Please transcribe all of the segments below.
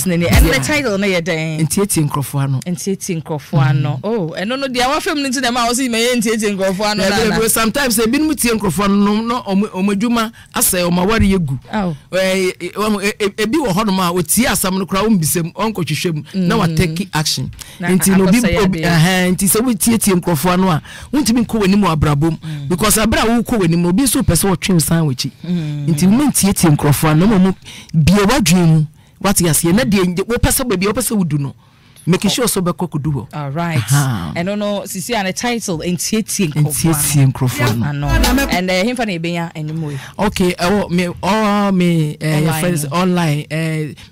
nene and the title na yeden Entie Tie Nkrofo Ano. Entie Tie Nkrofo Ano. Oh, and no dia wa fam nti dem a wo see me Entie Tie Nkrofo Ano na. Sometimes e binu tie Nkrofo Ano no omadwuma asay o maware yegu. Ebi wo hono ma otie asam no kra wo mbisem onkotwehwem na wa take action. Nti no bi nti se wo tie Nkrofo Ano a wontimi nko wani mu abrabom because abra wo ko wani mu obi so pese wo twem san wachi. Nti wo Entie Tie Nkrofo Ano mo bie wadwem what you say na de wo pese baby wo pese wudu no making sure so be kokudu. All right. And no sisi an title Entie Tie Nkrofo Ano. And him fa na ebenya anymore. Okay, me friends online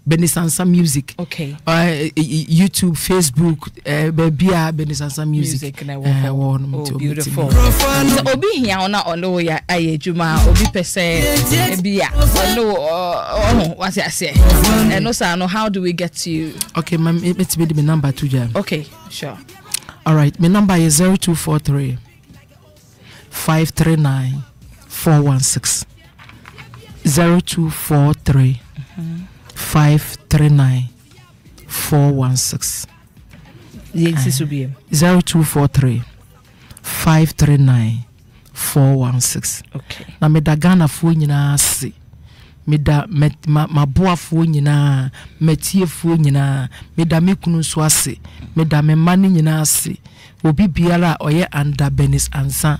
Bernice Ansah music. Okay. YouTube, Facebook, Bebia Bernice Ansah music. Oh, beautiful. So obi here ono ya ayejuma obi pese bia no what I say. And no sir, no how do we get to you? Okay, ma'am, it's me the number to jam. Okay, sure. All right, my number is 0243 539 416. 0243 539 416. 0243 539 416. Okay. Na me da Ghana fo nyina se. Me da maboafo nyina, metiefo nyina, me da mekunu so ase, me da me mani nyina ase. Obi biara oye under Bernice Ansah.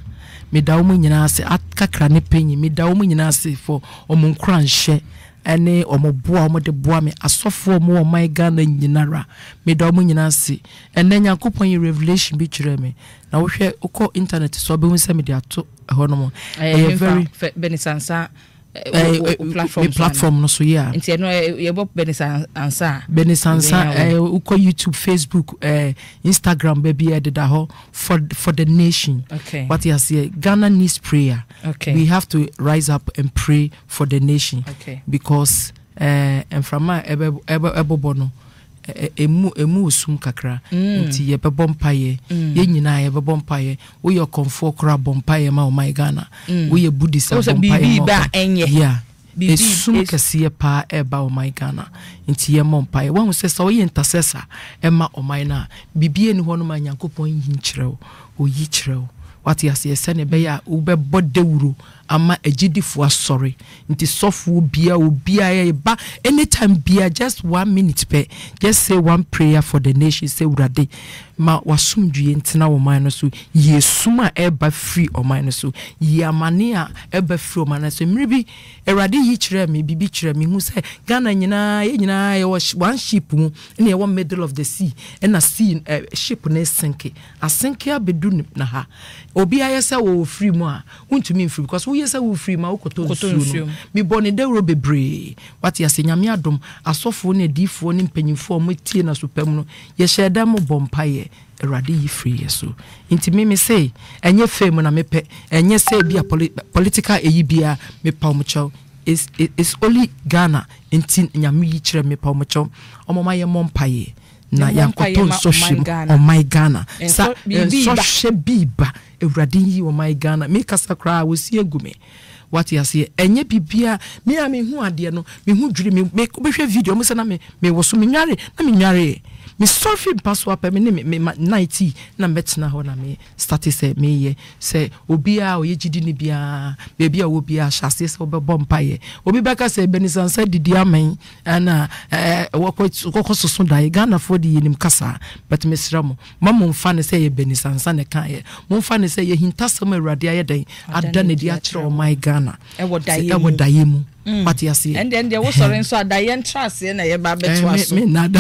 Me da omu nyina ase akakra ne penyi, me da omu nyina ase for omunkra nhye. Ene omoboa omode boa me asofo mo my Ghana nyinara. Me da omu nyina ase. Ene Nyankopon yi revelation bi kire me. Na wo hwe uko internet so be hu se me de ato hono mo. Very Bernice Ansah platform no so yeah. Nti no ye bo Bernice Ansah uko YouTube, Facebook, Instagram baby edida ho for the nation. Okay. What you say Ghana needs prayer. Okay. We have to rise up and pray for the nation. Okay. Because and from my ebobono emu sum kakra nti ye bebom paye ye nyina ye bebom paye wo ye konfo kra bom paye ma o my Ghana wo ye Buddhist bom paye yeah sum kase pa eba o my Ghana nti ye mom paye wo se so ye intercessor ema o my na bibie ni ho no ma Nyankopon yi nkyerɛw o yi kyerɛw what you say sene be ya wo be bodewuro ama agidifo asori nti sofo bia obia ye ba anytime bia just 1 minute pe just say one prayer for the nation say urade ma wasumdue ntina wo man no so yesuma eba free o man no so yamania eba free o man no so mribi urade yi kire me bibi kire me hu say Ghana nyina ye one ship mu na ye one middle of the sea and a sea ship na sinke asinke abedu na ha obi ayesa wo free mu a untumi free because we yesa wo free ma ukotonsu mi boni de ro bebre what ya senyame adom asofo na difo ne mpanyimfo mo tie na sopam no ye sheda mo bompaye erade yi free yeso nti me say enye fame na mepe enye say bia political eyibia me pa mo chaw it's only Ghana nti nyame yi kire me pa mo chaw omoma ye mompaye na yankoton social on my Ghana sa social biba ewrade yi on my Ghana me kasa kra wo sie gume what you say enye bibia me a me hu ade no me hu dwiri me behwe video mo se na me wo so me nware me surfing pass up me 90 na metna ho na me start say me ye say obi a oyegidi ni bia baby a obi a chase say obebom paye obi beka say Bernice Ansah didi amen ana wokososo dai Ghana for di nim kasa but me sramo mamon fa ne say Bernice Ansah ne kan ye mon fa ne say ye hintasam awrade aye dan adane di a kire o my Ghana e wodaye mu what you see and then there was so adaye trust na ye ba beto aso me nada